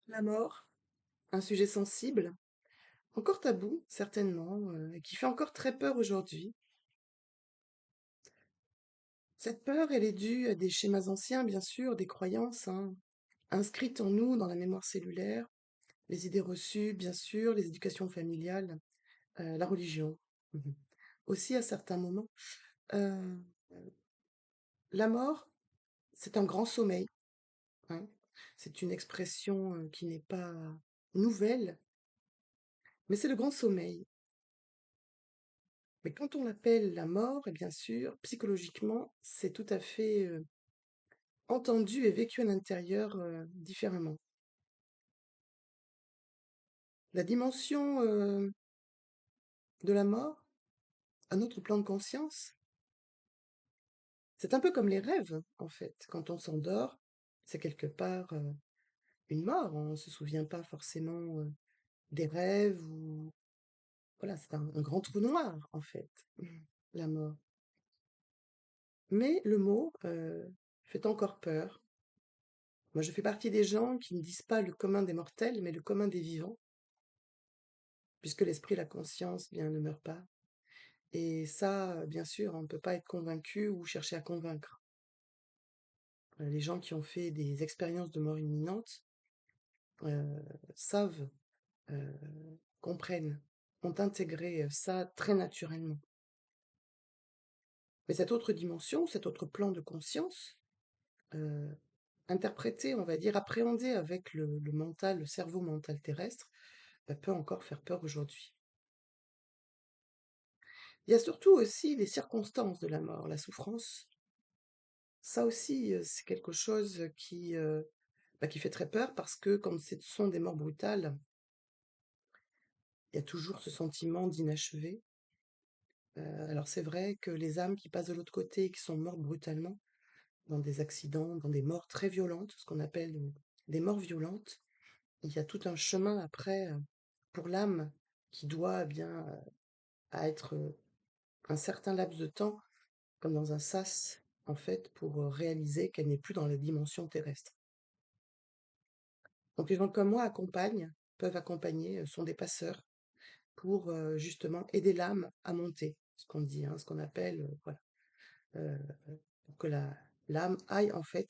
La mort, un sujet sensible, encore tabou, certainement, et qui fait encore très peur aujourd'hui. Cette peur, elle est due à des schémas anciens, bien sûr, des croyances, hein, inscrites en nous dans la mémoire cellulaire, les idées reçues, bien sûr, les éducations familiales, la religion. Mhm. Aussi, à certains moments, euh, la mort, c'est un grand sommeil, hein. C'est une expression qui n'est pas nouvelle, mais c'est le grand sommeil. Mais quand on l'appelle la mort, et bien sûr, psychologiquement, c'est tout à fait entendu et vécu à l'intérieur différemment. La dimension de la mort, un autre plan de conscience, c'est un peu comme les rêves, en fait. Quand on s'endort, c'est quelque part une mort. On ne se souvient pas forcément des rêves ou... Voilà, c'est un grand trou noir, en fait, la mort. Mais le mot fait encore peur. Moi, je fais partie des gens qui ne disent pas le commun des mortels, mais le commun des vivants, puisque l'esprit et la conscience, bien, ne meurent pas. Et ça, bien sûr, on ne peut pas être convaincu ou chercher à convaincre. Les gens qui ont fait des expériences de mort imminente euh, savent, euh, comprennent, ont intégré ça très naturellement. Mais cette autre dimension, cet autre plan de conscience, euh, interprété, on va dire, appréhendé avec le mental, le cerveau mental terrestre, peut encore faire peur aujourd'hui. Il y a surtout aussi les circonstances de la mort, la souffrance. Ça aussi, c'est quelque chose qui fait très peur parce que comme ce sont des morts brutales, il y a toujours ce sentiment d'inachevé. Alors c'est vrai que les âmes qui passent de l'autre côté et qui sont mortes brutalement, dans des accidents, dans des morts très violentes, ce qu'on appelle des morts violentes, il y a tout un chemin après pour l'âme qui doit bien à être un certain laps de temps, comme dans un sas, en fait, pour réaliser qu'elle n'est plus dans la dimension terrestre. Donc les gens comme moi accompagnent, peuvent accompagner, sont des passeurs pour justement aider l'âme à monter, ce qu'on dit, hein, ce qu'on appelle, voilà, euh, pour que l'âme aille en fait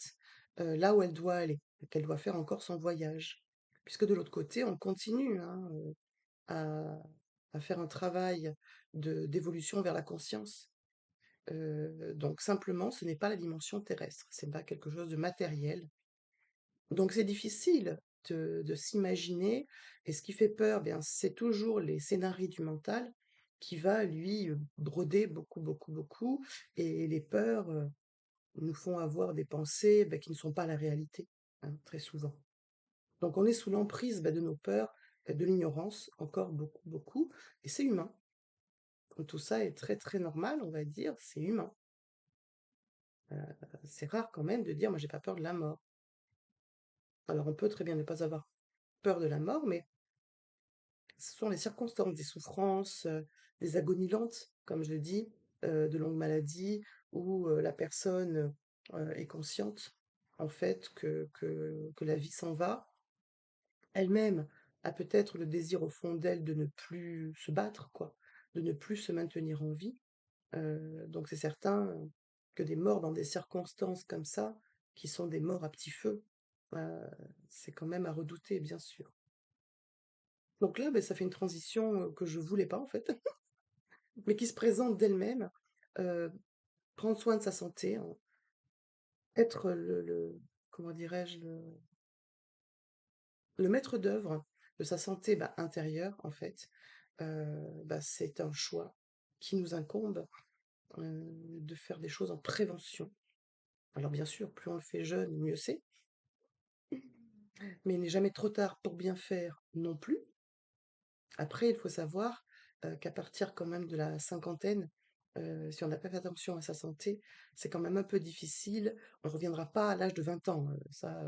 là où elle doit aller, qu'elle doit faire encore son voyage. Puisque de l'autre côté, on continue hein, à, à faire un travail d'évolution vers la conscience. Donc simplement, ce n'est pas la dimension terrestre, c'est pas quelque chose de matériel. Donc c'est difficile de s'imaginer, et ce qui fait peur, bien, c'est toujours les scénarios du mental qui va lui broder beaucoup, beaucoup, beaucoup, et les peurs nous font avoir des pensées qui ne sont pas la réalité, hein, très souvent. Donc on est sous l'emprise de nos peurs, de l'ignorance, encore beaucoup, beaucoup, et c'est humain. Donc, tout ça est très, très normal, on va dire, c'est humain. Euh, c'est rare quand même de dire, moi j'ai pas peur de la mort. Alors on peut très bien ne pas avoir peur de la mort, mais ce sont les circonstances, des souffrances, des agonies lentes, comme je le dis, de longues maladies, où la personne est consciente, en fait, que la vie s'en va. Elle-même a peut-être le désir au fond d'elle de ne plus se battre, quoi, de ne plus se maintenir en vie. Donc c'est certain que des morts dans des circonstances comme ça, qui sont des morts à petit feu, euh, c'est quand même à redouter, bien sûr. Donc là, ça fait une transition que je voulais pas en fait, mais qui se présente d'elle-même. Euh, Prendre soin de sa santé, hein, être comment dirais-je, le maître d'œuvre de sa santé intérieure en fait. C'est un choix qui nous incombe de faire des choses en prévention. Alors bien sûr, plus on le fait jeune, mieux c'est, mais il n'est jamais trop tard pour bien faire non plus. Après, il faut savoir qu'à partir quand même de la cinquantaine, si on n'a pas fait attention à sa santé, c'est quand même un peu difficile. On ne reviendra pas à l'âge de 20 ans. Ça,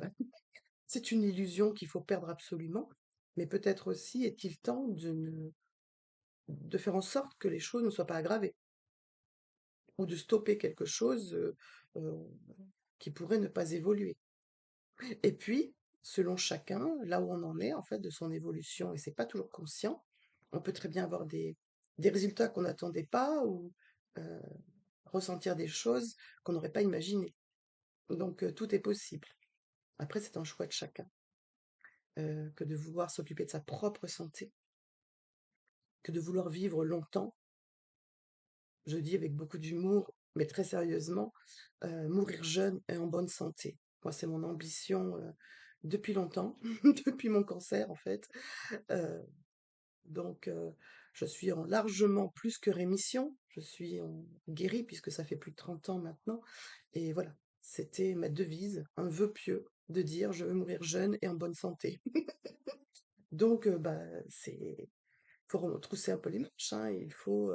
c'est une illusion qu'il faut perdre absolument. Mais peut-être aussi est-il temps de faire en sorte que les choses ne soient pas aggravées ou de stopper quelque chose euh, qui pourrait ne pas évoluer. Et puis, selon chacun, là où on en est, en fait, de son évolution, et c'est pas toujours conscient. On peut très bien avoir des résultats qu'on n'attendait pas ou euh, ressentir des choses qu'on n'aurait pas imaginées. Donc, tout est possible. Après, c'est un choix de chacun que de vouloir s'occuper de sa propre santé, que de vouloir vivre longtemps. Je dis avec beaucoup d'humour, mais très sérieusement, mourir jeune et en bonne santé. Moi, c'est mon ambition depuis longtemps, depuis mon cancer en fait. Euh, donc, je suis en largement plus que rémission. Je suis en guérie puisque ça fait plus de 30 ans maintenant. Et voilà, c'était ma devise, un vœu pieux de dire je veux mourir jeune et en bonne santé. Donc, bah, faut retrousser un peu les manches, hein. Il faut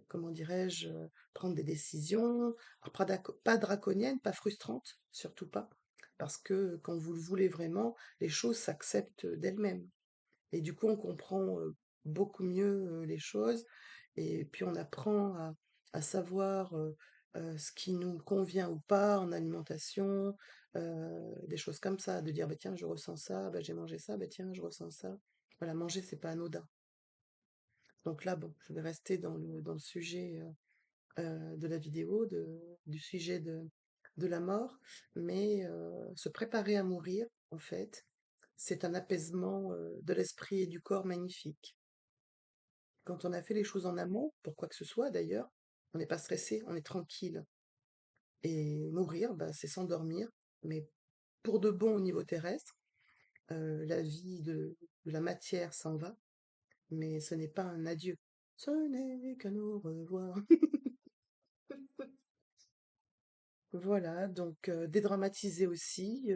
comment dirais-je, prendre des décisions, alors pas draconiennes, pas frustrantes, surtout pas, parce que quand vous le voulez vraiment, les choses s'acceptent d'elles-mêmes. Et du coup, on comprend beaucoup mieux les choses, et puis on apprend à savoir ce qui nous convient ou pas en alimentation, des choses comme ça, de dire, bah, tiens, je ressens ça, bah, j'ai mangé ça, bah, tiens, je ressens ça. Voilà, manger, c'est pas anodin. Donc là, bon, je vais rester dans le sujet de la vidéo, du sujet de la mort, mais se préparer à mourir, en fait, c'est un apaisement de l'esprit et du corps magnifique. Quand on a fait les choses en amont, pour quoi que ce soit d'ailleurs, on n'est pas stressé, on est tranquille. Et mourir, bah, c'est s'endormir, mais pour de bon au niveau terrestre, la vie de la matière s'en va, mais ce n'est pas un adieu. Ce n'est qu'un au revoir. Voilà, donc dédramatiser aussi,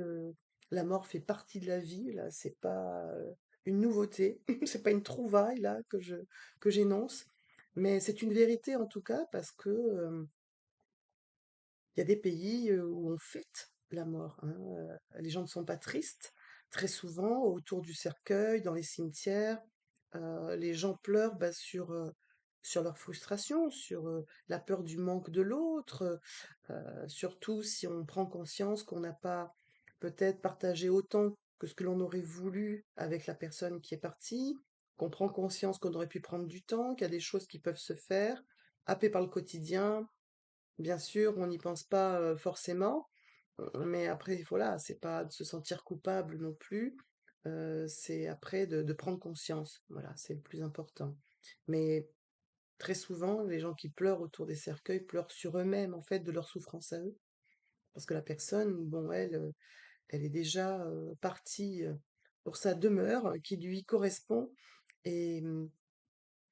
la mort fait partie de la vie, là, c'est pas, une nouveauté, c'est pas une trouvaille là que j'énonce, mais c'est une vérité en tout cas parce que, il y a des pays, où on fête la mort, hein, les gens ne sont pas tristes. Très souvent, autour du cercueil, dans les cimetières, les gens pleurent, bah, sur leur frustration, sur, la peur du manque de l'autre, surtout si on prend conscience qu'on n'a pas peut-être partagé autant que ce que l'on aurait voulu avec la personne qui est partie, qu'on prend conscience qu'on aurait pu prendre du temps, qu'il y a des choses qui peuvent se faire, happé par le quotidien. Bien sûr, on n'y pense pas forcément, mais après, voilà, c'est pas de se sentir coupable non plus, c'est après de prendre conscience. Voilà, c'est le plus important. Mais très souvent, les gens qui pleurent autour des cercueils pleurent sur eux-mêmes, en fait, de leur souffrance à eux. Parce que la personne, bon, elle est déjà partie pour sa demeure qui lui correspond. Et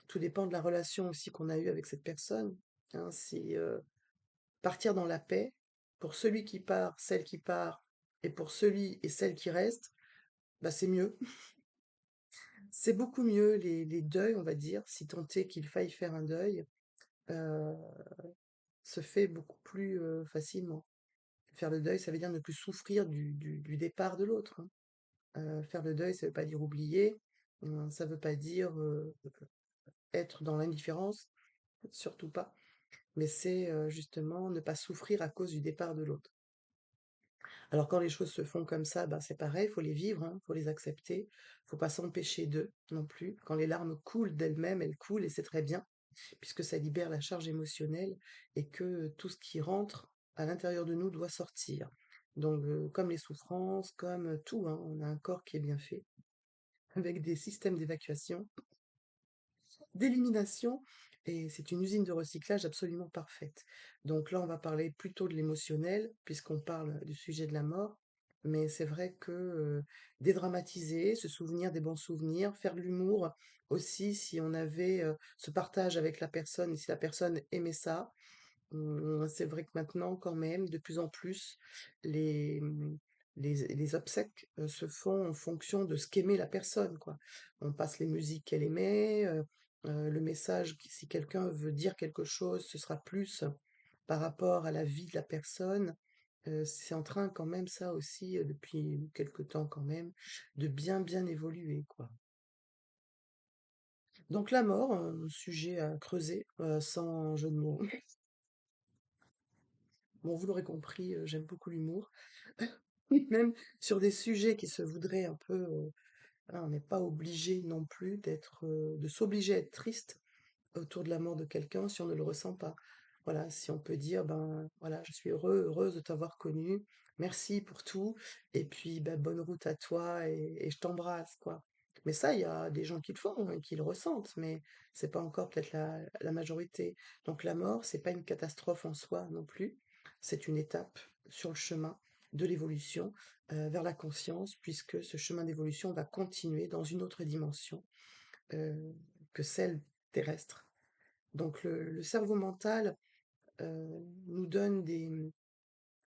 tout dépend de la relation aussi qu'on a eue avec cette personne. Hein, si partir dans la paix, pour celui qui part, celle qui part, et pour celui et celle qui reste, bah c'est mieux. C'est beaucoup mieux les deuils, on va dire, si tant est qu'il faille faire un deuil, euh, se fait beaucoup plus facilement. Faire le deuil, ça veut dire ne plus souffrir du départ de l'autre, hein. Faire le deuil, ça veut pas dire oublier, ça veut pas dire être dans l'indifférence, surtout pas, mais c'est justement ne pas souffrir à cause du départ de l'autre. Alors quand les choses se font comme ça, ben c'est pareil, faut les vivre, hein, faut les accepter, faut pas s'empêcher d'eux non plus. Quand les larmes coulent d'elles-mêmes, elles coulent et c'est très bien, puisque ça libère la charge émotionnelle et que tout ce qui rentre à l'intérieur de nous doit sortir. Donc comme les souffrances, comme tout, hein, on a un corps qui est bien fait, avec des systèmes d'évacuation, d'élimination, et c'est une usine de recyclage absolument parfaite. Donc là, on va parler plutôt de l'émotionnel, puisqu'on parle du sujet de la mort, mais c'est vrai que dédramatiser, se souvenir des bons souvenirs, faire de l'humour aussi, si on avait ce partage avec la personne et si la personne aimait ça. C'est vrai que maintenant, quand même, de plus en plus, les, mmh, les obsèques se font en fonction de ce qu'aimait la personne, quoi. On passe les musiques qu'elle aimait, le message, si quelqu'un veut dire quelque chose, ce sera plus par rapport à la vie de la personne. C'est en train quand même, ça aussi, depuis quelque temps quand même, de bien, bien évoluer, quoi. Donc la mort, un sujet à creuser, sans jeu de mots. Bon, vous l'aurez compris, j'aime beaucoup l'humour. même sur des sujets qui se voudraient un peu, hein, on n'est pas obligé non plus de s'obliger à être triste autour de la mort de quelqu'un si on ne le ressent pas. Voilà, si on peut dire, ben voilà, je suis heureuse de t'avoir connu, merci pour tout, et puis ben, bonne route à toi et je t'embrasse, quoi. Mais ça, il y a des gens qui le font, hein, qui le ressentent, mais c'est pas encore peut-être la majorité. Donc la mort, c'est pas une catastrophe en soi non plus, c'est une étape sur le chemin de l'évolution vers la conscience, puisque ce chemin d'évolution va continuer dans une autre dimension euh, que celle terrestre. Donc le cerveau mental nous donne des,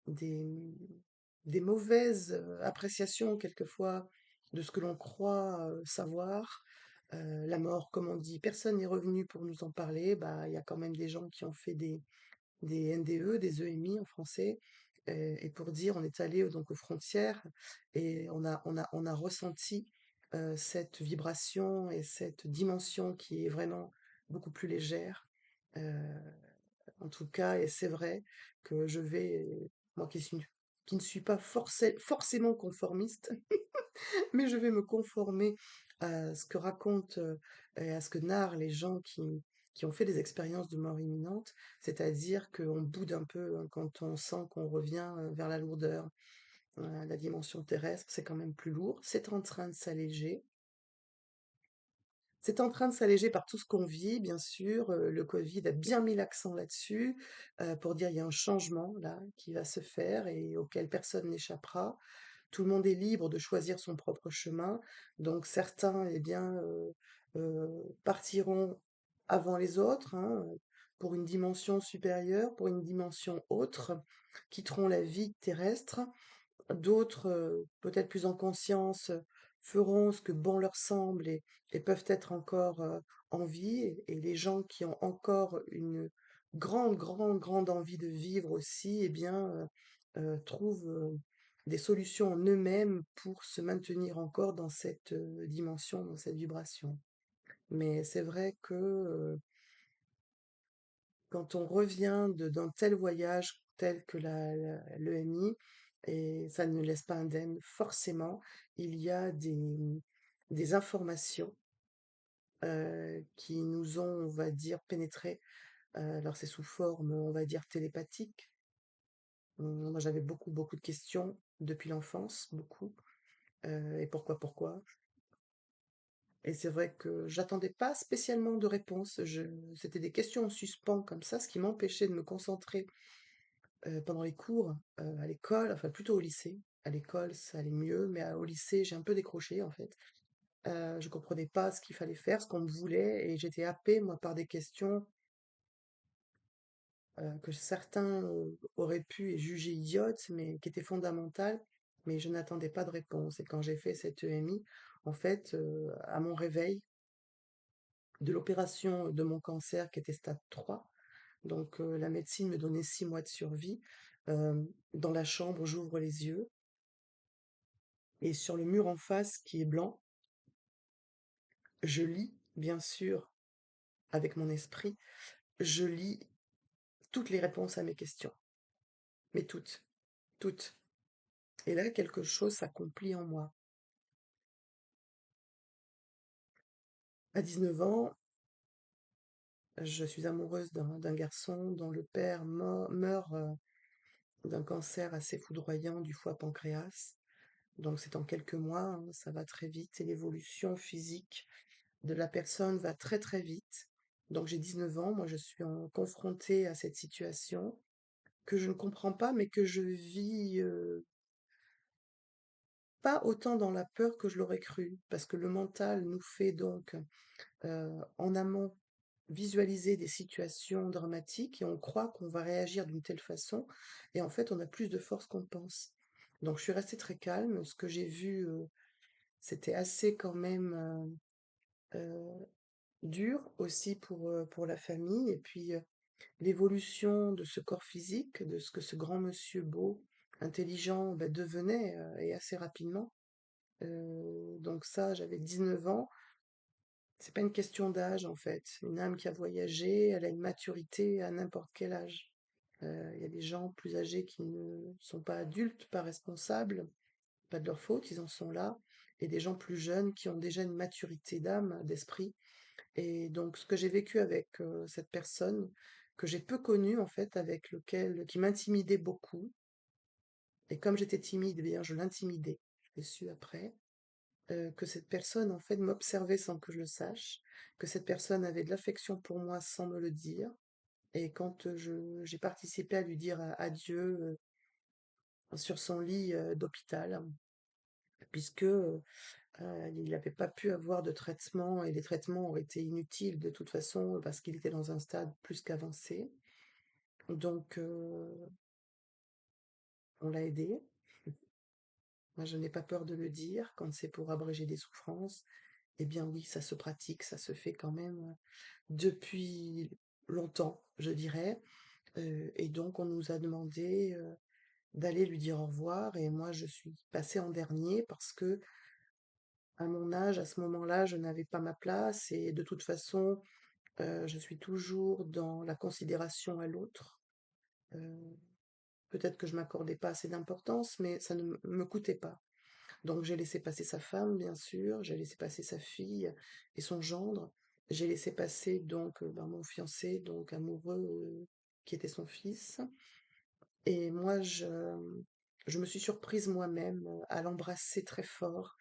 des mauvaises appréciations quelquefois de ce que l'on croit savoir. La mort, comme on dit, personne n'est revenu pour nous en parler. Bah, il y a quand même des gens qui ont fait des NDE, des EMI en français, et pour dire on est allé donc aux frontières et on a ressenti cette vibration et cette dimension qui est vraiment beaucoup plus légère. Euh, En tout cas, et c'est vrai que moi qui ne suis pas forcément conformiste, mais je vais me conformer à ce que racontent et à ce que narrent les gens qui ont fait des expériences de mort imminente, c'est-à-dire qu'on boude un peu hein, quand on sent qu'on revient vers la lourdeur. La dimension terrestre, c'est quand même plus lourd. C'est en train de s'alléger. C'est en train de s'alléger par tout ce qu'on vit, bien sûr. Le Covid a bien mis l'accent là-dessus, pour dire il y a un changement là qui va se faire et auquel personne n'échappera. Tout le monde est libre de choisir son propre chemin. Donc certains, eh bien, partiront avant les autres, hein, pour une dimension supérieure, pour une dimension autre, quitteront la vie terrestre. D'autres, peut-être plus en conscience, feront ce que bon leur semble et peuvent être encore en vie. Et les gens qui ont encore une grande, grande, grande envie de vivre aussi, eh bien, trouvent des solutions en eux-mêmes pour se maintenir encore dans cette dimension, dans cette vibration. Mais c'est vrai que quand on revient d'un tel voyage tel que l'EMI, et ça ne laisse pas indemne, forcément, il y a des informations qui nous ont, on va dire, pénétré. Alors c'est sous forme, on va dire, télépathique. Moi j'avais beaucoup, beaucoup de questions depuis l'enfance, beaucoup. Et pourquoi? Et c'est vrai que j'attendais pas spécialement de réponse. C'était des questions en suspens comme ça, ce qui m'empêchait de me concentrer pendant les cours, à l'école, enfin plutôt au lycée. À l'école, ça allait mieux, mais au lycée, j'ai un peu décroché en fait. Je comprenais pas ce qu'il fallait faire, ce qu'on me voulait, et j'étais happée, moi, par des questions que certains auraient pu juger idiotes, mais qui étaient fondamentales, mais je n'attendais pas de réponse. Et quand j'ai fait cette EMI, en fait, à mon réveil de l'opération de mon cancer qui était stade 3, donc la médecine me donnait 6 mois de survie, dans la chambre, j'ouvre les yeux. Et sur le mur en face, qui est blanc, je lis, bien sûr, avec mon esprit, je lis toutes les réponses à mes questions. Mais toutes, toutes. Et là, quelque chose s'accomplit en moi. À 19 ans, je suis amoureuse d'un garçon dont le père meurt d'un cancer assez foudroyant du foie-pancréas. Donc c'est en quelques mois, hein, ça va très vite et l'évolution physique de la personne va très très vite. Donc j'ai 19 ans, moi je suis confrontée à cette situation que je ne comprends pas, mais que je vis pas autant dans la peur que je l'aurais cru, parce que le mental nous fait donc en amont visualiser des situations dramatiques et on croit qu'on va réagir d'une telle façon, et en fait on a plus de force qu'on pense. Donc je suis restée très calme. Ce que j'ai vu, c'était assez quand même dur aussi pour la famille, et puis l'évolution de ce corps physique, de ce que ce grand monsieur beau, intelligent, bah, devenait, et assez rapidement. Donc ça, j'avais 19 ans. C'est pas une question d'âge en fait. Une âme qui a voyagé, elle a une maturité à n'importe quel âge. Il y a des gens plus âgés qui ne sont pas adultes, pas responsables, pas de leur faute, ils en sont là, et des gens plus jeunes qui ont déjà une maturité d'âme, d'esprit. Et donc, ce que j'ai vécu avec cette personne, que j'ai peu connue en fait, qui m'intimidait beaucoup, et comme j'étais timide, eh bien, je l'intimidais. Je l'ai su après, que cette personne en fait m'observait sans que je le sache, que cette personne avait de l'affection pour moi sans me le dire. Et quand j'ai participé à lui dire adieu sur son lit d'hôpital, puisque il n'avait pas pu avoir de traitement et les traitements ont été inutiles de toute façon parce qu'il était dans un stade plus qu'avancé. Donc, on l'a aidé. Moi, je n'ai pas peur de le dire quand c'est pour abréger des souffrances. Eh bien oui, ça se pratique, ça se fait quand même depuis longtemps, je dirais. Et donc, on nous a demandé d'aller lui dire au revoir. Et moi, je suis passée en dernier parce que, à mon âge, à ce moment-là, je n'avais pas ma place. Et de toute façon, je suis toujours dans la considération à l'autre. Heu, Peut-être que je m'accordais pas assez d'importance, mais ça ne me coûtait pas. Donc j'ai laissé passer sa femme, bien sûr, j'ai laissé passer sa fille et son gendre. J'ai laissé passer donc, ben, mon fiancé, donc amoureux, qui était son fils. Et moi, je me suis surprise moi-même, à l'embrasser très fort,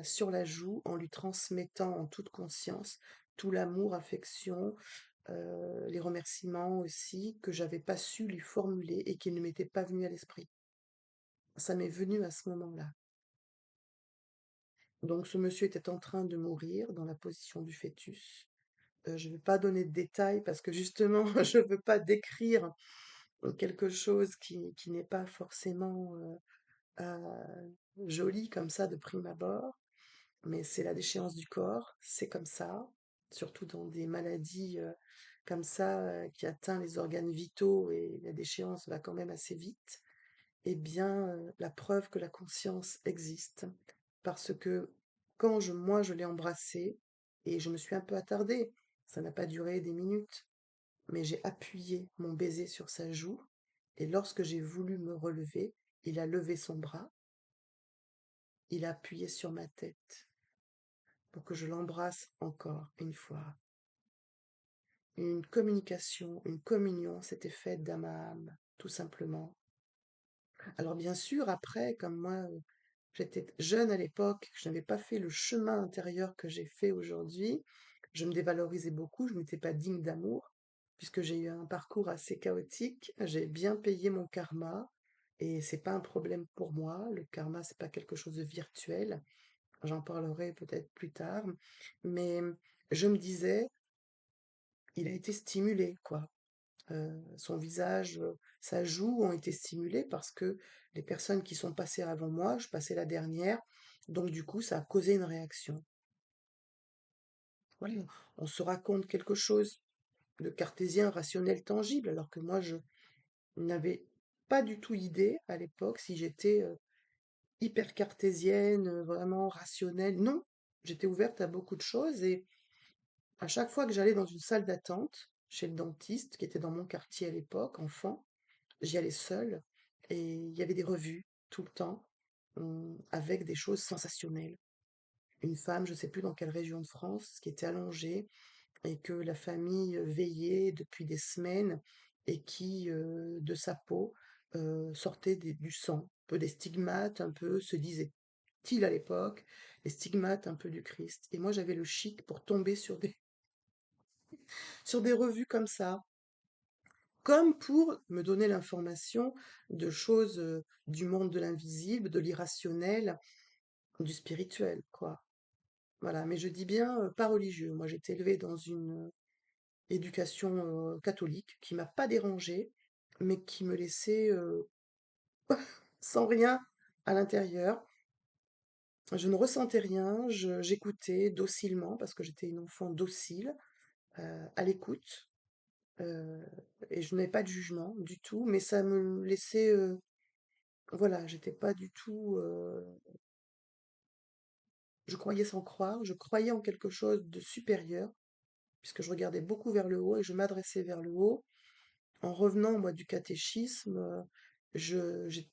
sur la joue, en lui transmettant en toute conscience tout l'amour, affection, les remerciements aussi que j'avais pas su lui formuler et qui ne m'étaient pas venus à l'esprit. Ça m'est venu à ce moment-là. Donc ce monsieur était en train de mourir dans la position du fœtus. Je ne vais pas donner de détails parce que justement, je ne veux pas décrire quelque chose qui n'est pas forcément joli comme ça de prime abord, mais c'est la déchéance du corps, c'est comme ça, surtout dans des maladies comme ça qui atteint les organes vitaux et la déchéance va quand même assez vite. Eh bien, la preuve que la conscience existe. Parce que moi, je l'ai embrassé et je me suis un peu attardée. Ça n'a pas duré des minutes, mais j'ai appuyé mon baiser sur sa joue et lorsque j'ai voulu me relever, il a levé son bras, il a appuyé sur ma tête pour que je l'embrasse encore une fois. Une communication, une communion s'était faite d'âme à âme, tout simplement. Alors bien sûr, après, comme moi, j'étais jeune à l'époque, je n'avais pas fait le chemin intérieur que j'ai fait aujourd'hui, je me dévalorisais beaucoup, je n'étais pas digne d'amour, puisque j'ai eu un parcours assez chaotique, j'ai bien payé mon karma, et c'est pas un problème pour moi, le karma, c'est pas quelque chose de virtuel, j'en parlerai peut-être plus tard, mais je me disais, il a été stimulé, quoi. Son visage, sa joue ont été stimulés parce que les personnes qui sont passées avant moi, je passais la dernière, donc du coup, ça a causé une réaction. Voilà, on se raconte quelque chose de cartésien, rationnel, tangible, alors que moi, je n'avais pas du tout idée à l'époque si j'étais hyper cartésienne, vraiment rationnelle. Non, j'étais ouverte à beaucoup de choses et à chaque fois que j'allais dans une salle d'attente chez le dentiste, qui était dans mon quartier à l'époque, enfant, j'y allais seule et il y avait des revues tout le temps, avec des choses sensationnelles. Une femme, je ne sais plus dans quelle région de France, qui était allongée et que la famille veillait depuis des semaines et qui, de sa peau, sortait du sang, un peu des stigmates, un peu, se disait-il à l'époque, les stigmates un peu du Christ. Et moi, j'avais le chic pour tomber sur des revues comme ça, comme pour me donner l'information de choses du monde de l'invisible, de l'irrationnel, du spirituel, quoi. Voilà, mais je dis bien pas religieux. Moi, j'ai été élevée dans une éducation catholique qui m'a pas dérangée, mais qui me laissait sans rien à l'intérieur. Je ne ressentais rien, j'écoutais docilement parce que j'étais une enfant docile, à l'écoute, euh, et je n'avais pas de jugement du tout, mais ça me laissait voilà, j'étais pas du tout, je croyais sans croire, je croyais en quelque chose de supérieur, puisque je regardais beaucoup vers le haut et je m'adressais vers le haut en revenant, moi, du catéchisme, je j'ai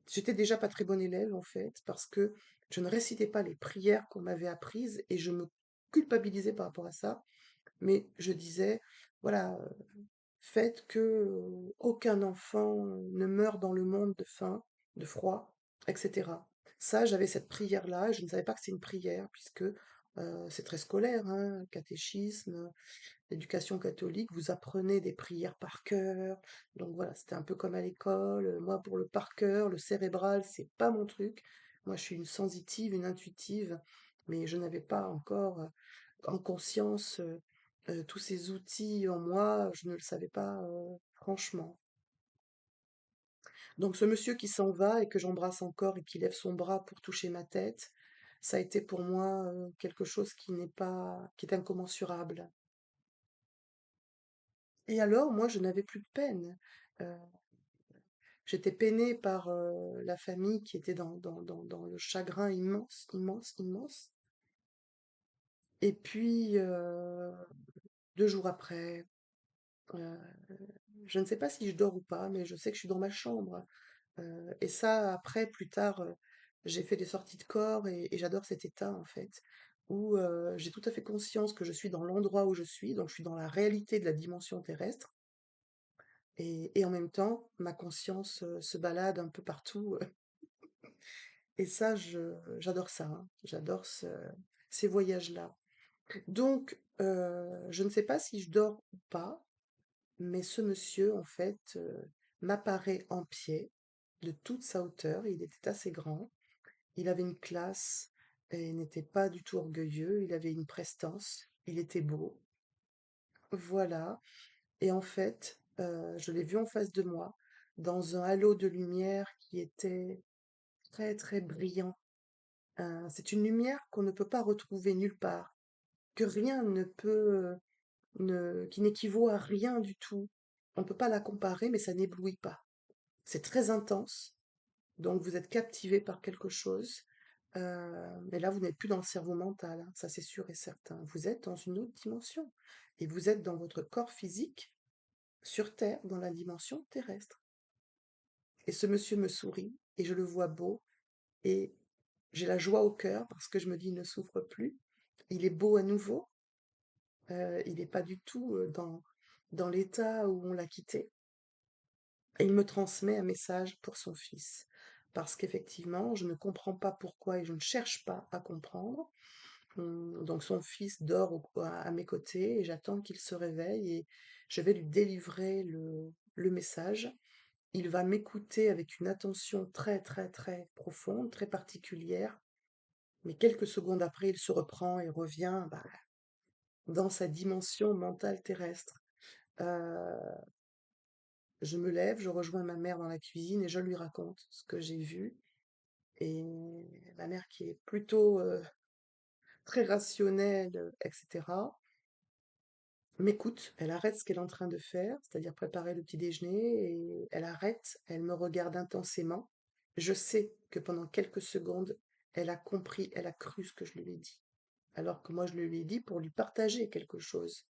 j'étais déjà pas très bonne élève, en fait, parce que je ne récitais pas les prières qu'on m'avait apprises et je me culpabilisais par rapport à ça. Mais je disais, voilà, faites que aucun enfant ne meure dans le monde de faim, de froid, etc. Ça, j'avais cette prière-là, et je ne savais pas que c'est une prière, puisque c'est très scolaire, hein, catéchisme, l'éducation catholique, vous apprenez des prières par cœur. Donc voilà, c'était un peu comme à l'école. Moi, pour le par cœur, le cérébral, c'est pas mon truc. Moi, je suis une sensitive, une intuitive, mais je n'avais pas encore en conscience tous ces outils en moi. Je ne le savais pas, franchement. Donc ce monsieur qui s'en va et que j'embrasse encore et qui lève son bras pour toucher ma tête, ça a été pour moi quelque chose qui est incommensurable. Et alors, moi, je n'avais plus de peine. Euh, J'étais peinée par la famille qui était dans le chagrin immense, immense, immense. Et puis, 2 jours après, euh, je ne sais pas si je dors ou pas, mais je sais que je suis dans ma chambre. Et ça, après, plus tard, j'ai fait des sorties de corps et j'adore cet état, en fait, où j'ai tout à fait conscience que je suis dans l'endroit où je suis, donc je suis dans la réalité de la dimension terrestre. Et en même temps, ma conscience se balade un peu partout. Et ça, j'adore ça, hein. J'adore ces voyages-là. Donc, je ne sais pas si je dors ou pas, mais ce monsieur, en fait, m'apparaît en pied, de toute sa hauteur. Il était assez grand. Il avait une classe et n'était pas du tout orgueilleux. Il avait une prestance. Il était beau. Voilà. Et en fait, je l'ai vu en face de moi, dans un halo de lumière qui était très, très brillant. C'est une lumière qu'on ne peut pas retrouver nulle part, que rien ne peut, qui n'équivaut à rien du tout. On ne peut pas la comparer, mais ça n'éblouit pas. C'est très intense, donc vous êtes captivé par quelque chose. Mais là, vous n'êtes plus dans le cerveau mental, hein, ça c'est sûr et certain. Vous êtes dans une autre dimension. Et vous êtes dans votre corps physique, sur Terre, dans la dimension terrestre. Et ce monsieur me sourit, et je le vois beau, et j'ai la joie au cœur parce que je me dis, il ne souffre plus. Il est beau à nouveau. Il n'est pas du tout dans l'état où on l'a quitté. Et il me transmet un message pour son fils. Parce qu'effectivement, je ne comprends pas pourquoi et je ne cherche pas à comprendre. Donc son fils dort à mes côtés et j'attends qu'il se réveille et je vais lui délivrer le message. Il va m'écouter avec une attention très très très profonde, très particulière. Mais quelques secondes après, il se reprend et revient bah, dans sa dimension mentale terrestre. Euh, je me lève, je rejoins ma mère dans la cuisine et je lui raconte ce que j'ai vu. Et ma mère, qui est plutôt très rationnelle, etc., m'écoute. Elle arrête ce qu'elle est en train de faire, c'est-à-dire préparer le petit déjeuner, et elle arrête, elle me regarde intensément. Je sais que pendant quelques secondes, elle a compris, elle a cru ce que je lui ai dit. Alors que moi, je lui ai dit pour lui partager quelque chose.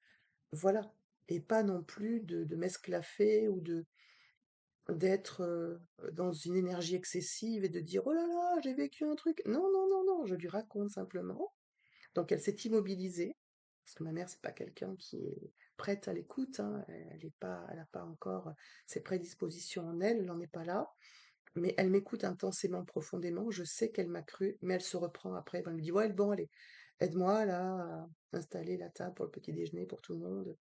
Voilà. Et pas non plus de m'esclaffer ou d'être dans une énergie excessive et de dire oh là là, j'ai vécu un truc. Non, non, non, non, je lui raconte simplement. Donc elle s'est immobilisée, parce que ma mère, c'est pas quelqu'un qui est prête à l'écoute, hein. Elle n'a pas encore ses prédispositions en elle, elle n'en est pas là. Mais elle m'écoute intensément, profondément. Je sais qu'elle m'a cru, mais elle se reprend après. Elle me dit ouais, bon, allez, aide-moi là à installer la table pour le petit déjeuner pour tout le monde,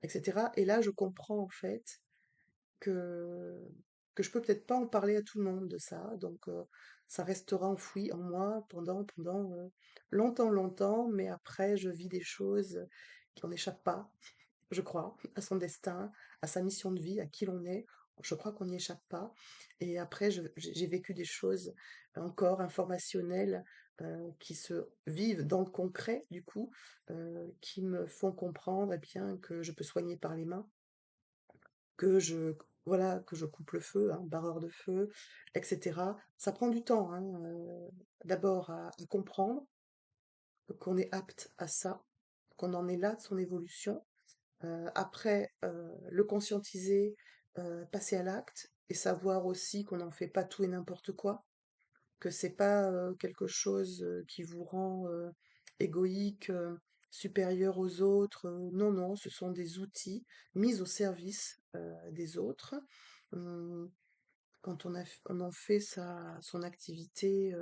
etc. Et là, je comprends en fait que, que je peux peut-être pas en parler à tout le monde de ça, donc ça restera enfoui en moi pendant longtemps, longtemps, mais après je vis des choses qui n'en échappent pas, je crois, à son destin, à sa mission de vie, à qui l'on est. Je crois qu'on n'y échappe pas. Et après, j'ai vécu des choses encore informationnelles qui se vivent dans le concret, du coup, qui me font comprendre eh bien, que je peux soigner par les mains, que je voilà, que je coupe le feu, hein, barreur de feu, etc. Ça prend du temps, hein, d'abord à comprendre qu'on est apte à ça, qu'on en est là de son évolution, Après, le conscientiser, passer à l'acte et savoir aussi qu'on n'en fait pas tout et n'importe quoi, que c'est pas, quelque chose, qui vous rend, égoïque, supérieur aux autres, non, non, ce sont des outils mis au service, des autres. Mmh, Quand on en fait son activité,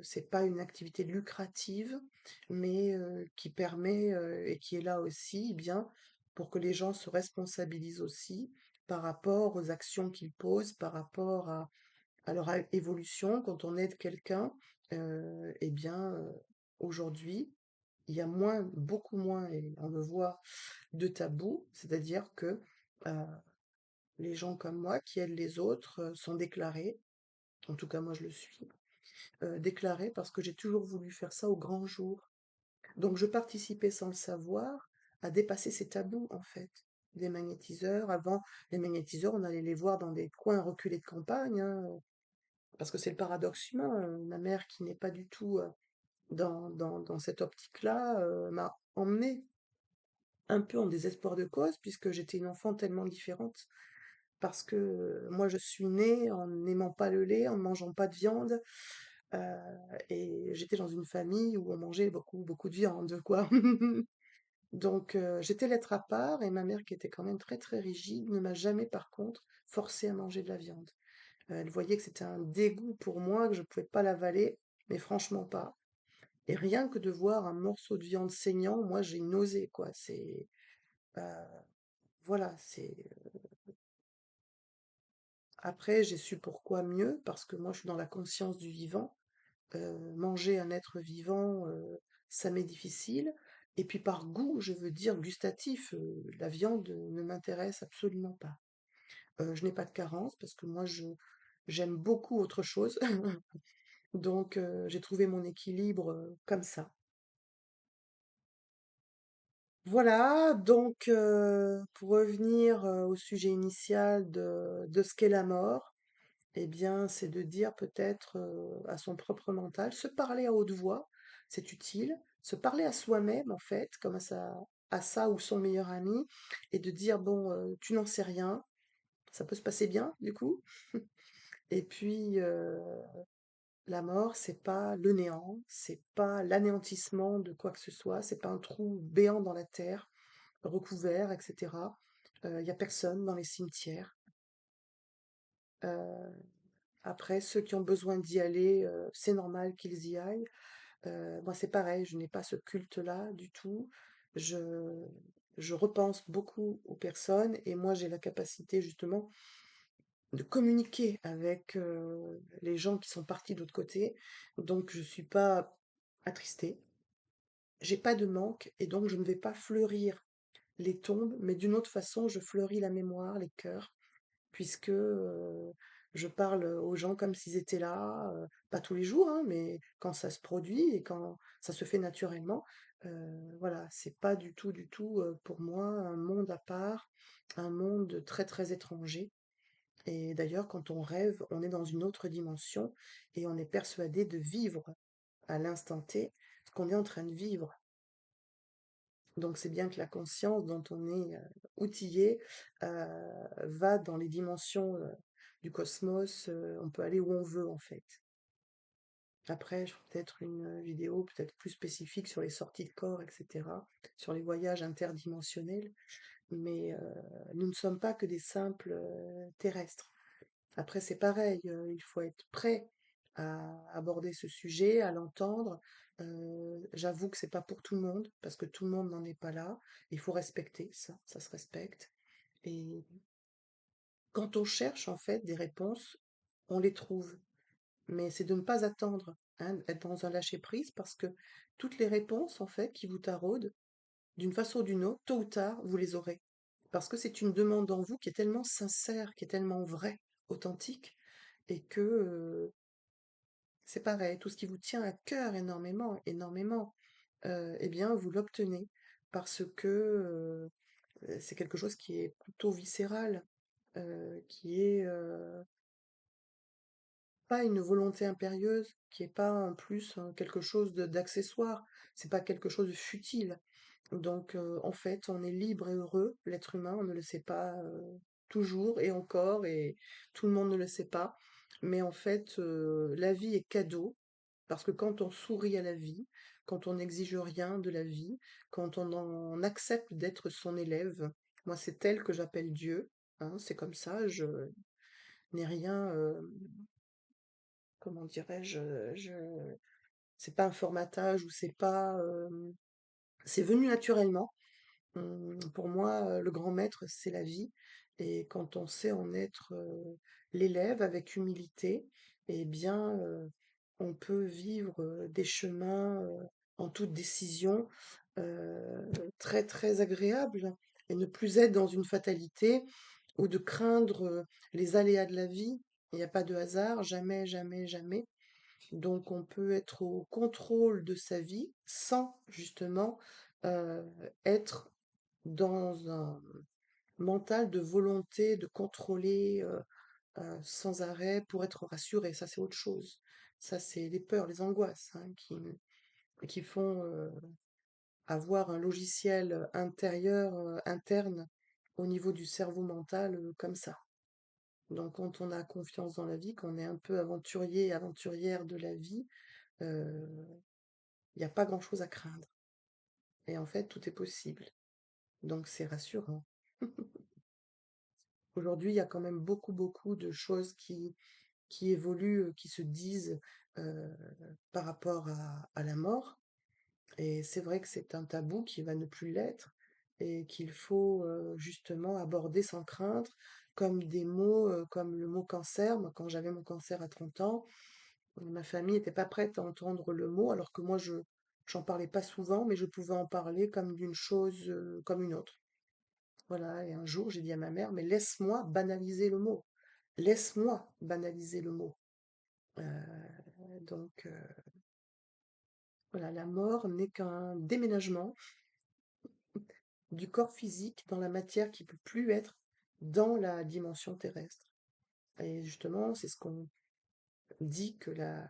c'est pas une activité lucrative, mais qui permet, et qui est là aussi, eh bien, pour que les gens se responsabilisent aussi par rapport aux actions qu'ils posent, par rapport à leur évolution. Quand on aide quelqu'un, eh bien, aujourd'hui, il y a beaucoup moins, et on le voit, de tabous, c'est-à-dire que les gens comme moi qui aident les autres sont déclarés, en tout cas moi je le suis, déclarés parce que j'ai toujours voulu faire ça au grand jour. Donc je participais sans le savoir à dépasser ces tabous en fait. Des magnétiseurs, avant les magnétiseurs, on allait les voir dans des coins reculés de campagne, hein, parce que c'est le paradoxe humain. Ma mère qui n'est pas du tout dans cette optique-là m'a emmenée un peu en désespoir de cause puisque j'étais une enfant tellement différente. Parce que moi, je suis née en n'aimant pas le lait, en ne mangeant pas de viande, heu et j'étais dans une famille où on mangeait beaucoup, beaucoup de viande, quoi. Donc j'étais l'être à part et ma mère, qui était quand même très, très rigide, ne m'a jamais, par contre, forcée à manger de la viande. Elle voyait que c'était un dégoût pour moi, que je ne pouvais pas l'avaler, mais franchement pas. Et rien que de voir un morceau de viande saignant, moi, j'ai une nausée, quoi. Heu, voilà, c'est après j'ai su pourquoi mieux, parce que moi, je suis dans la conscience du vivant. Manger un être vivant, ça m'est difficile. Et puis par goût, je veux dire gustatif, la viande ne m'intéresse absolument pas. Je n'ai pas de carence parce que moi j'aime beaucoup autre chose. Donc j'ai trouvé mon équilibre, comme ça. Voilà, donc pour revenir, au sujet initial de ce qu'est la mort, eh bien, c'est de dire peut-être, à son propre mental, se parler à haute voix, c'est utile, se parler à soi-même en fait, comme à ça ou son meilleur ami, et de dire: «Bon, tu n'en sais rien, ça peut se passer bien du coup». Et puis, la mort, c'est pas le néant, c'est pas l'anéantissement de quoi que ce soit, c'est pas un trou béant dans la terre, recouvert et cetera. Il y a personne dans les cimetières. Heu, Après ceux qui ont besoin d'y aller, c'est normal qu'ils y aillent. Moi, c'est pareil, je n'ai pas ce culte-là du tout. Je je repense beaucoup aux personnes et moi, j'ai la capacité justement de communiquer avec, les gens qui sont partis de l'autre côté. Donc je suis pas attristée, j'ai pas de manque et donc je ne vais pas fleurir les tombes, mais d'une autre façon, je fleuris la mémoire, les cœurs, puisque, je parle aux gens comme s'ils étaient là, pas tous les jours, hein, mais quand ça se produit et quand ça se fait naturellement. Voilà, c'est pas du tout, pour moi, un monde à part, un monde très, très étranger. Et d'ailleurs, quand on rêve, on est dans une autre dimension et on est persuadé de vivre à l'instant T ce qu'on est en train de vivre. Donc c'est bien que la conscience dont on est, outillé, va dans les dimensions, du cosmos, on peut aller où on veut en fait. Après, je ferai peut-être une vidéo peut-être plus spécifique sur les sorties de corps et cetera, sur les voyages interdimensionnels, mais nous ne sommes pas que des simples, terrestres. Après, c'est pareil, il faut être prêt à aborder ce sujet, à l'entendre. J'avoue que c'est pas pour tout le monde, parce que tout le monde n'en est pas là. Il faut respecter ça, ça se respecte. Et quand on cherche en fait des réponses, on les trouve. Mais c'est de ne pas attendre, hein, être dans un lâcher-prise, parce que toutes les réponses en fait qui vous taraudent, d'une façon ou d'une autre, tôt ou tard, vous les aurez. Parce que c'est une demande en vous qui est tellement sincère, qui est tellement vraie, authentique, et que c'est pareil, tout ce qui vous tient à cœur énormément, énormément, eh bien, vous l'obtenez parce que c'est quelque chose qui est plutôt viscéral, qui est pas une volonté impérieuse, qui est pas en plus quelque chose d'accessoire, c'est pas quelque chose de futile. Donc, en fait, on est libre et heureux, l'être humain, on ne le sait pas toujours et encore, et tout le monde ne le sait pas. Mais en fait, la vie est cadeau, parce que quand on sourit à la vie, quand on n'exige rien de la vie, quand on accepte d'être son élève, moi c'est elle que j'appelle Dieu, hein, c'est comme ça, je n'ai rien, comment dirais-je, c'est pas un formatage ou c'est pas, c'est venu naturellement. Pour moi, le grand maître, c'est la vie, et quand on sait en être, l'élève avec humilité, eh bien, on peut vivre, des chemins, en toute décision, très, très agréables, et ne plus être dans une fatalité ou de craindre, les aléas de la vie. Il n'y a pas de hasard, jamais, jamais, jamais. Donc on peut être au contrôle de sa vie sans justement, heu, être dans un mental de volonté de contrôler, sans arrêt pour être rassuré. Ça, c'est autre chose. Ça, c'est les peurs, les angoisses, hein, qui font, avoir un logiciel intérieur, interne au niveau du cerveau mental, comme ça. Donc quand on a confiance dans la vie, qu'on est un peu aventurier, aventurière de la vie, heu, il n'y a pas grand-chose à craindre, et en fait, tout est possible. Donc c'est rassurant. Aujourd'hui, il y a quand même beaucoup, beaucoup de choses qui évoluent, qui se disent, heu, par rapport à la mort, et c'est vrai que c'est un tabou qui va ne plus l'être, et qu'il faut, justement aborder sans craindre, comme des mots, comme le mot cancer. Moi, quand j'avais mon cancer à 30 ans, ma famille n'était pas prête à entendre le mot, alors que moi je j'en parlais pas souvent, mais je pouvais en parler comme d'une chose, comme une autre. Voilà, et un jour, j'ai dit à ma mère: «Mais laisse-moi banaliser le mot. Laisse-moi banaliser le mot». Heu, donc voilà, la mort n'est qu'un déménagement du corps physique dans la matière qui peut plus être dans la dimension terrestre. Et justement, c'est ce qu'on dit, que la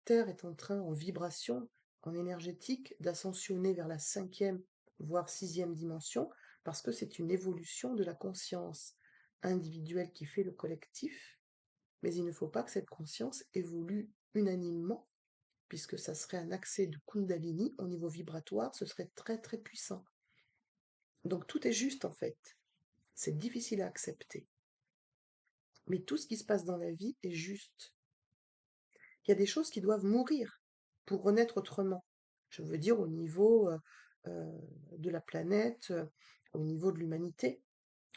Terre est en train, en vibration, en énergétique, d'ascensionner vers la cinquième, voire sixième dimension, parce que c'est une évolution de la conscience individuelle qui fait le collectif. Mais il ne faut pas que cette conscience évolue unanimement, puisque ça serait un accès de Kundalini au niveau vibratoire, ce serait très très puissant. Donc tout est juste en fait. C'est difficile à accepter. Mais tout ce qui se passe dans la vie est juste. Il y a des choses qui doivent mourir pour renaître autrement. Je veux dire au niveau, de la planète, au niveau de l'humanité,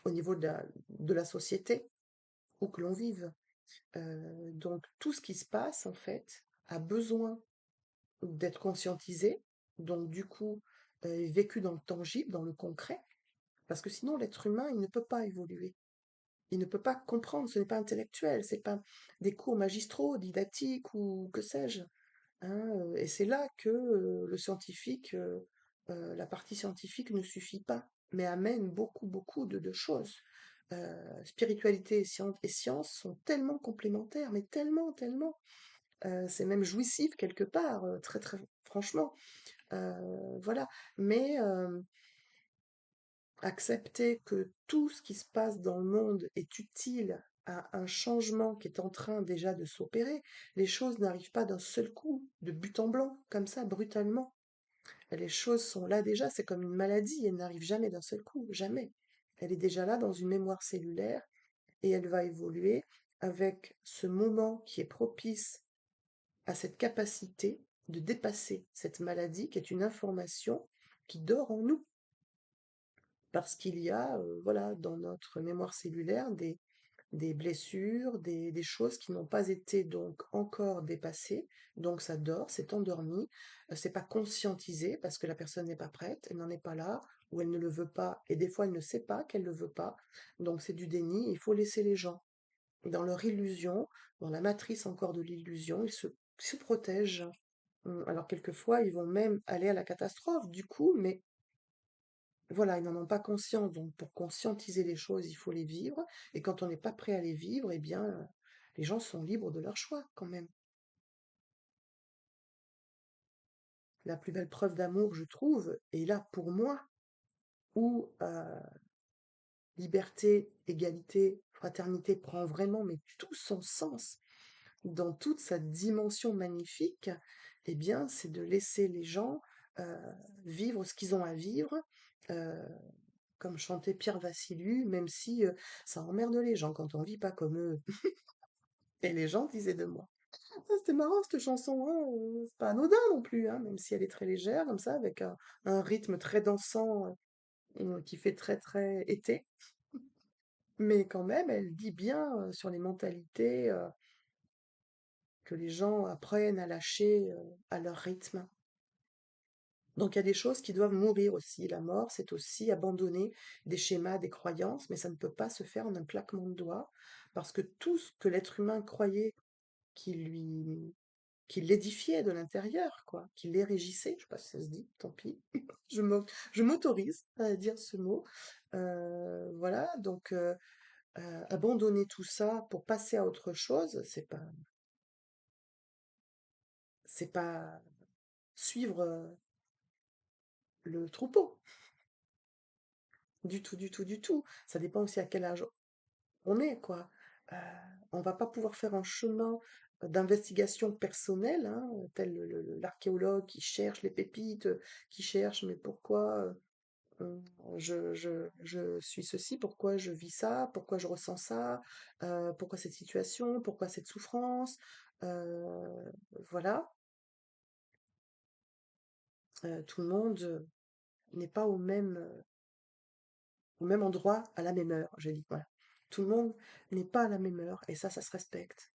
au niveau de la société, où que l'on vive. Donc tout ce qui se passe, en fait, a besoin d'être conscientisé, donc du coup, vécu dans le tangible, dans le concret, parce que sinon l'être humain, il ne peut pas évoluer. Il ne peut pas comprendre, ce n'est pas intellectuel, c'est pas des cours magistraux, didactiques ou que sais-je, hein, et c'est là que, le scientifique, la partie scientifique ne suffit pas, mais amène beaucoup, beaucoup de choses. Spiritualité et science sont tellement complémentaires, mais tellement, tellement, c'est même jouissif quelque part, très, très franchement, voilà. Mais, accepter que tout ce qui se passe dans le monde est utile à un changement qui est en train déjà de s'opérer. Les choses n'arrivent pas d'un seul coup, de but en blanc, comme ça, brutalement. Les choses sont là déjà, c'est comme une maladie, elle n'arrive jamais d'un seul coup, jamais. Elle est déjà là dans une mémoire cellulaire, et elle va évoluer avec ce moment qui est propice à cette capacité de dépasser cette maladie qui est une information qui dort en nous. Parce qu'il y a, voilà, dans notre mémoire cellulaire des blessures, des choses qui n'ont pas été donc encore dépassées, donc ça dort, c'est endormi, c'est pas conscientisé parce que la personne n'est pas prête, elle n'en est pas là, ou elle ne le veut pas, et des fois elle ne sait pas qu'elle le veut pas, donc c'est du déni. Il faut laisser les gens dans leur illusion, dans la matrice encore de l'illusion, ils se protègent. Alors quelquefois, ils vont même aller à la catastrophe du coup, mais voilà, ils n'en ont pas conscience. Donc, pour conscientiser les choses, il faut les vivre. Et quand on n'est pas prêt à les vivre, eh bien, les gens sont libres de leur choix, quand même. la plus belle preuve d'amour, je trouve, est là pour moi, où liberté, égalité, fraternité prend vraiment mais tout son sens dans toute sa dimension magnifique, eh bien, c'est de laisser les gens euh, vivre ce qu'ils ont à vivre, euh, comme chantait Pierre Vassiliou, même si ça emmerde les gens quand on vit pas comme eux. Et les gens disaient de moi. Ah, c'était marrant cette chanson, hein, c'est pas anodin non plus, hein, même si elle est très légère, comme ça, avec un rythme très dansant qui fait très très été. Mais quand même, elle dit bien sur les mentalités que les gens apprennent à lâcher à leur rythme. Donc il y a des choses qui doivent mourir aussi. La mort, c'est aussi abandonner des schémas, des croyances, mais ça ne peut pas se faire en un claquement de doigts, parce que tout ce que l'être humain croyait qui lui, qui l'édifiait de l'intérieur, quoi, qui l'érégissait, je sais pas si ça se dit, tant pis, je m'autorise à dire ce mot. Voilà, donc abandonner tout ça pour passer à autre chose, c'est pas suivre le troupeau, du tout, du tout, du tout. Ça dépend aussi à quel âge on est, quoi. Euh, on va pas pouvoir faire un chemin d'investigation personnelle, hein, tel l'archéologue qui cherche les pépites, qui cherche, mais pourquoi je suis ceci, pourquoi je vis ça, pourquoi je ressens ça, pourquoi cette situation, pourquoi cette souffrance, voilà. Tout le monde n'est pas au même endroit à la même heure, j'ai dit, voilà. Tout le monde n'est pas à la même heure, et ça se respecte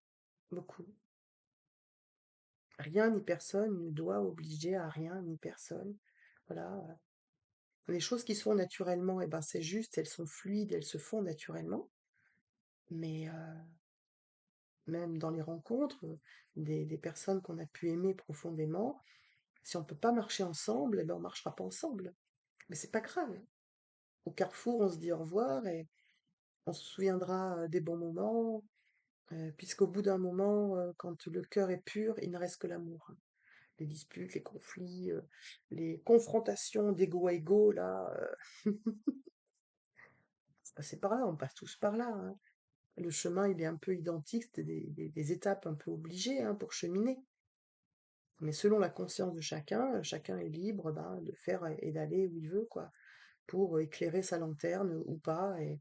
beaucoup. Rien ni personne ne doit obliger à rien ni personne. Voilà. Les choses qui se font naturellement, eh ben c'est juste, elles sont fluides, elles se font naturellement. Mais même dans les rencontres, des personnes qu'on a pu aimer profondément, si on peut pas marcher ensemble, eh ben on marchera pas ensemble. Mais c'est pas grave. Au carrefour, on se dit au revoir et on se souviendra des bons moments, puisqu'au bout d'un moment, quand le cœur est pur, il ne reste que l'amour. Les disputes, les conflits, les confrontations d'ego à ego, là, c'est passé par là, on passe tous par là, hein. Le chemin, il est un peu identique, c'est des étapes un peu obligées, hein, pour cheminer. Mais selon la conscience de chacun, chacun est libre, ben, de faire et d'aller où il veut, quoi, pour éclairer sa lanterne ou pas, et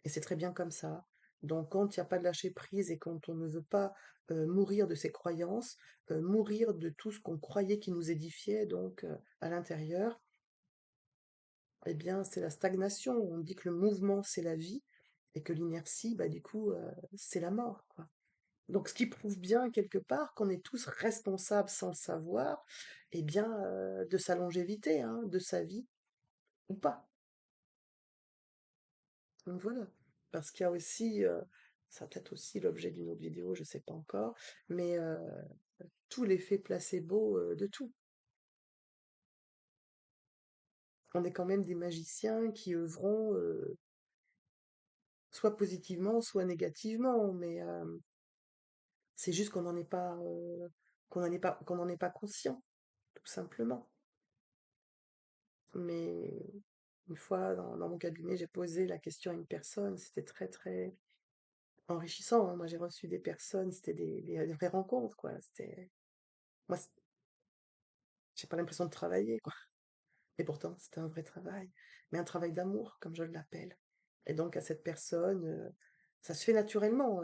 c'est très bien comme ça. Donc, quand il n'y a pas de lâcher prise et quand on ne veut pas mourir de ses croyances, mourir de tout ce qu'on croyait qui nous édifiait, donc à l'intérieur, eh bien, c'est la stagnation. On dit que le mouvement, c'est la vie, et que l'inertie, bah, du coup, c'est la mort, quoi. Donc, ce qui prouve bien, quelque part, qu'on est tous responsables, sans le savoir, eh bien, de sa longévité, hein, de sa vie, ou pas. Donc voilà. Parce qu'il y a aussi, ça va peut-être aussi l'objet d'une autre vidéo, je sais pas encore, mais tout l'effet placebo de tout. On est quand même des magiciens qui œuvront soit positivement, soit négativement, mais c'est juste qu'on n'en est pas, qu'on n'en est pas conscient, tout simplement. Mais une fois dans mon cabinet, j'ai posé la question à une personne, c'était très très enrichissant, hein. Moi, j'ai reçu des personnes, c'était des vraies rencontres, quoi. Moi, j'ai pas l'impression de travailler, quoi. Et pourtant, c'était un vrai travail, mais un travail d'amour, comme je l'appelle. Et donc, à cette personne, ça se fait naturellement.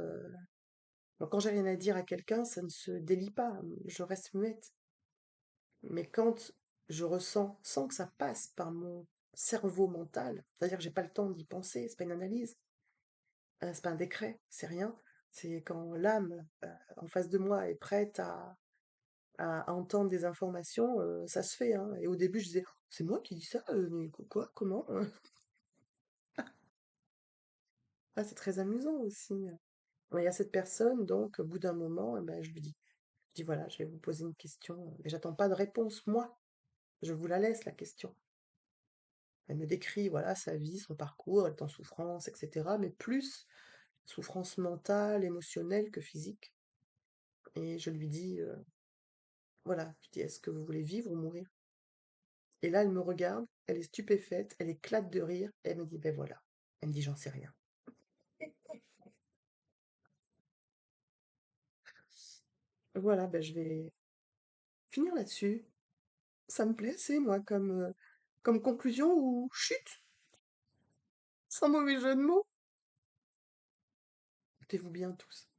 Donc, quand j'ai rien à dire à quelqu'un, ça ne se délie pas, je reste muette. Mais quand je ressens, sans que ça passe par mon cerveau mental, c'est-à-dire que j'ai pas le temps d'y penser, c'est pas une analyse, c'est pas un décret, c'est rien. C'est quand l'âme en face de moi est prête à entendre des informations, ça se fait, hein. Et au début, je disais, c'est moi qui dis ça, mais quoi, comment? Ah, c'est très amusant aussi. Mais il y a cette personne, donc, au bout d'un moment, eh ben, je dis, voilà, je vais vous poser une question, mais j'attends pas de réponse, moi. Je vous la laisse, la question. Elle me décrit, voilà, sa vie, son parcours, elle est en souffrance, etc. Mais plus souffrance mentale, émotionnelle que physique. Et je lui dis, Voilà, je dis: «Est-ce que vous voulez vivre ou mourir?» Et là, elle me regarde, elle est stupéfaite, elle éclate de rire et elle me dit: «Beh, voilà». Elle me dit: «J'en sais rien». Voilà, ben, je vais finir là-dessus. Ça me plaît assez, moi, comme conclusion ou chute, sans mauvais jeu de mots. Portez-vous bien tous.